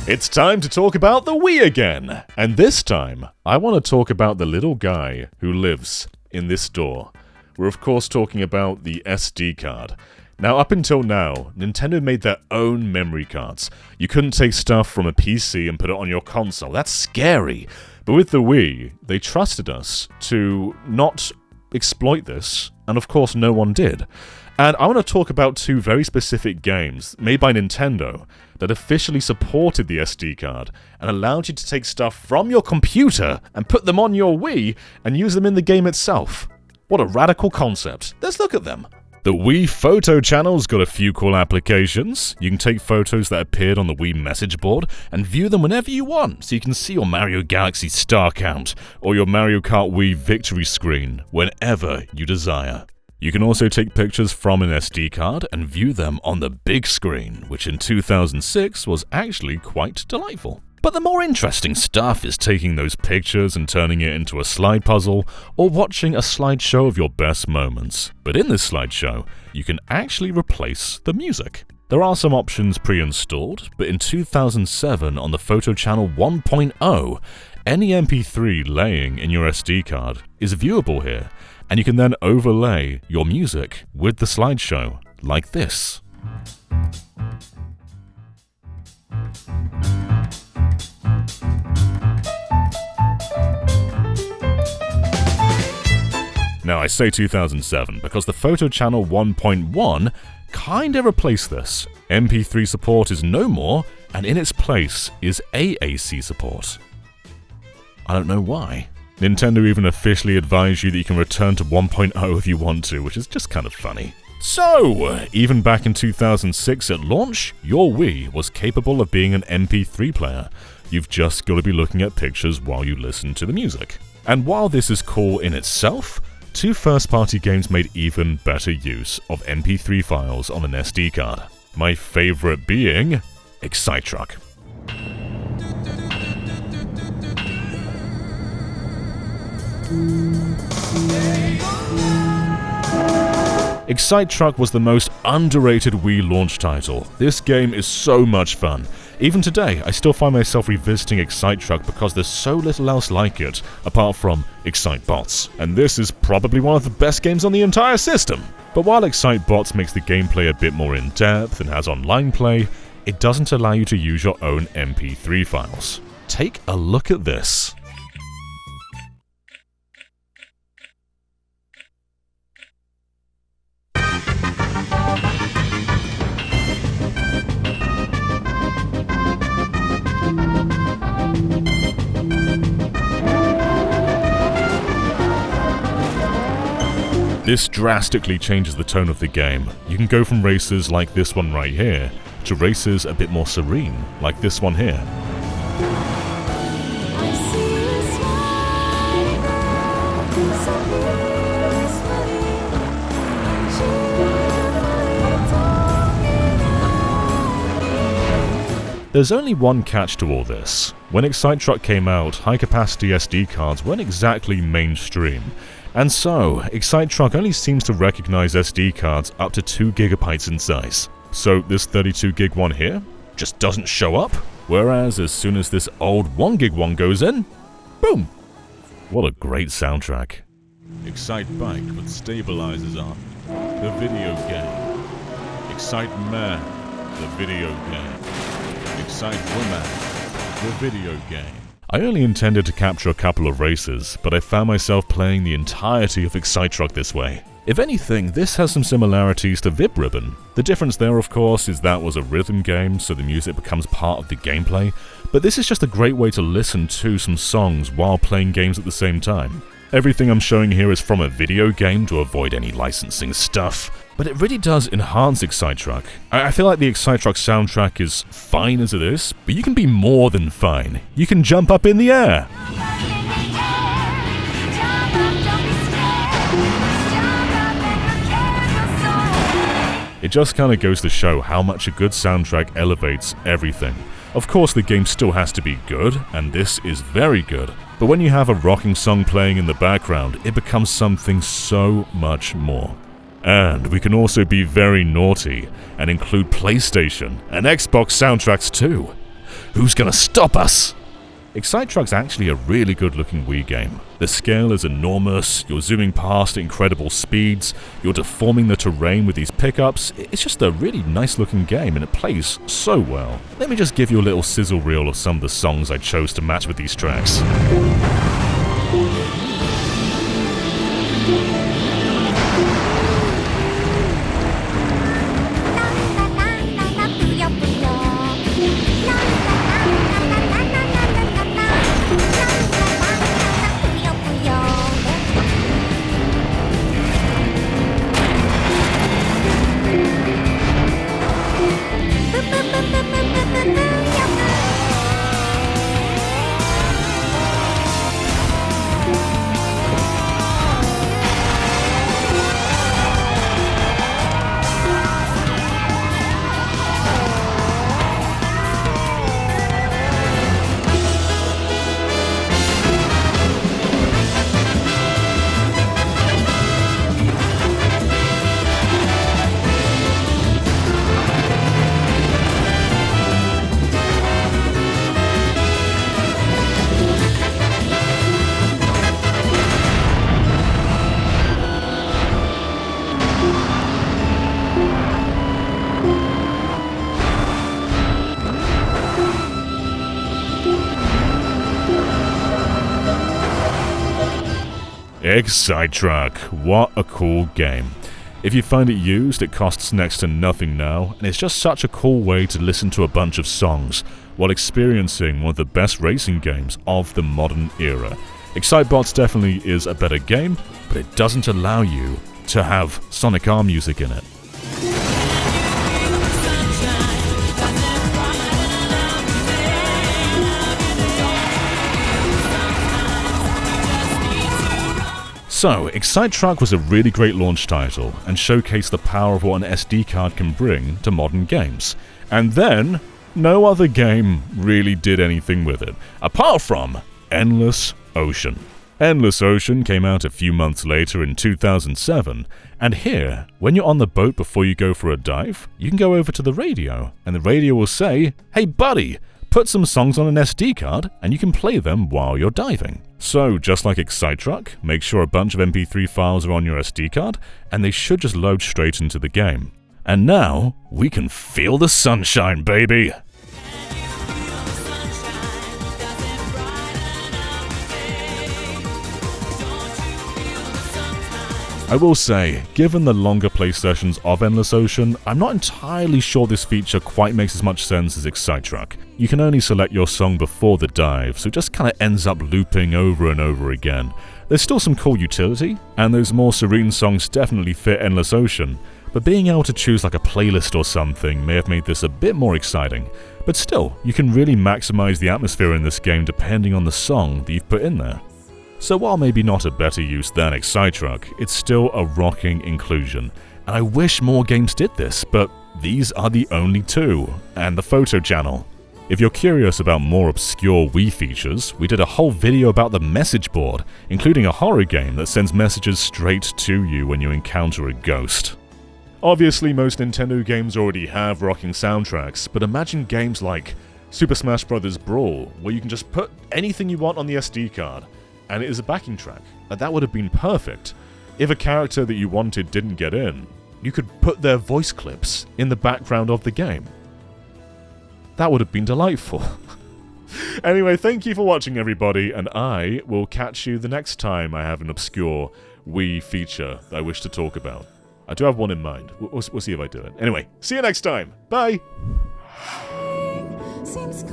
It's time to talk about the Wii again! And this time, I want to talk about the little guy who lives in this door. We're of course talking about the SD card. Now, up until now, Nintendo made their own memory cards. You couldn't take stuff from a PC and put it on your console. That's scary. But with the Wii, they trusted us to not exploit this, and of course no one did. And I want to talk about two very specific games made by Nintendo that officially supported the SD card and allowed you to take stuff from your computer and put them on your Wii and use them in the game itself. What a radical concept. Let's look at them. The Wii Photo Channel's got a few cool applications. You can take photos that appeared on the Wii message board and view them whenever you want, so you can see your Mario Galaxy star count or your Mario Kart Wii victory screen whenever you desire. You can also take pictures from an SD card and view them on the big screen, which in 2006 was actually quite delightful. But the more interesting stuff is taking those pictures and turning it into a slide puzzle, or watching a slideshow of your best moments. But in this slideshow, you can actually replace the music. There are some options pre-installed, but in 2007 on the Photo Channel 1.0, any MP3 laying in your SD card is viewable here, and you can then overlay your music with the slideshow, like this. Now, I say 2007 because the Photo Channel 1.1 kinda replaced this. MP3 support is no more, and in its place is AAC support. I don't know why. Nintendo even officially advised you that you can return to 1.0 if you want to, which is just kind of funny. So, even back in 2006 at launch, your Wii was capable of being an MP3 player. You've just got to be looking at pictures while you listen to the music. And while this is cool in itself, two first-party games made even better use of MP3 files on an SD card. My favorite being Excite Truck. Excite Truck was the most underrated Wii launch title. This game is so much fun. Even today, I still find myself revisiting Excite Truck because there's so little else like it, apart from Excite Bots. And this is probably one of the best games on the entire system. But while Excite Bots makes the gameplay a bit more in-depth and has online play, it doesn't allow you to use your own MP3 files. Take a look at this. This drastically changes the tone of the game. You can go from races like this one right here, to races a bit more serene, like this one here. There's only one catch to all this. When Excite Truck came out, high-capacity SD cards weren't exactly mainstream. And so, Excite Truck only seems to recognize SD cards up to 2 GB in size. So this 32 gig one here just doesn't show up, whereas as soon as this old 1 gig one goes in, boom! What a great soundtrack. Excite Bike with stabilizers on. The video game. Excite Man. The video game. Excite Woman. The video game. I only intended to capture a couple of races, but I found myself playing the entirety of Excite Truck this way. If anything, this has some similarities to VIP Ribbon. The difference there, of course, is that was a rhythm game, so the music becomes part of the gameplay, but this is just a great way to listen to some songs while playing games at the same time. Everything I'm showing here is from a video game to avoid any licensing stuff, but it really does enhance Excite Truck. I feel like the Excite Truck soundtrack is fine as it is, but you can be more than fine. You can jump up in the air. It just kinda goes to show how much a good soundtrack elevates everything. Of course, the game still has to be good, and this is very good. But when you have a rocking song playing in the background, it becomes something so much more. And we can also be very naughty and include PlayStation and Xbox soundtracks too. Who's gonna stop us? Excite Truck's actually a really good looking Wii game. The scale is enormous, you're zooming past at incredible speeds, you're deforming the terrain with these pickups. It's just a really nice looking game and it plays so well. Let me just give you a little sizzle reel of some of the songs I chose to match with these tracks. Excite Truck, what a cool game. If you find it used, it costs next to nothing now, and it's just such a cool way to listen to a bunch of songs while experiencing one of the best racing games of the modern era. Excitebots definitely is a better game, but it doesn't allow you to have Sonic R music in it. So, Excite Truck was a really great launch title and showcased the power of what an SD card can bring to modern games. And then, no other game really did anything with it, apart from Endless Ocean. Endless Ocean came out a few months later in 2007, and here, when you're on the boat before you go for a dive, you can go over to the radio, and the radio will say, "Hey buddy, put some songs on an SD card, and you can play them while you're diving." So, just like Excite Truck, make sure a bunch of MP3 files are on your SD card, and they should just load straight into the game. And now, we can feel the sunshine, baby! I will say, given the longer play sessions of Endless Ocean, I'm not entirely sure this feature quite makes as much sense as Excite Truck. You can only select your song before the dive, so it just kinda ends up looping over and over again. There's still some cool utility, and those more serene songs definitely fit Endless Ocean, but being able to choose like a playlist or something may have made this a bit more exciting. But still, you can really maximize the atmosphere in this game depending on the song that you've put in there. So while maybe not a better use than Excite Truck, it's still a rocking inclusion. And I wish more games did this, but these are the only two, and the photo channel. If you're curious about more obscure Wii features, we did a whole video about the message board, including a horror game that sends messages straight to you when you encounter a ghost. Obviously, most Nintendo games already have rocking soundtracks, but imagine games like Super Smash Bros. Brawl, where you can just put anything you want on the SD card, and it is a backing track. That would have been perfect. If a character that you wanted didn't get in, you could put their voice clips in the background of the game. That would have been delightful. Anyway, thank you for watching, everybody, and I will catch you the next time I have an obscure Wii feature that I wish to talk about. I do have one in mind. We'll see if I do it. Anyway, see you next time. Bye! Seems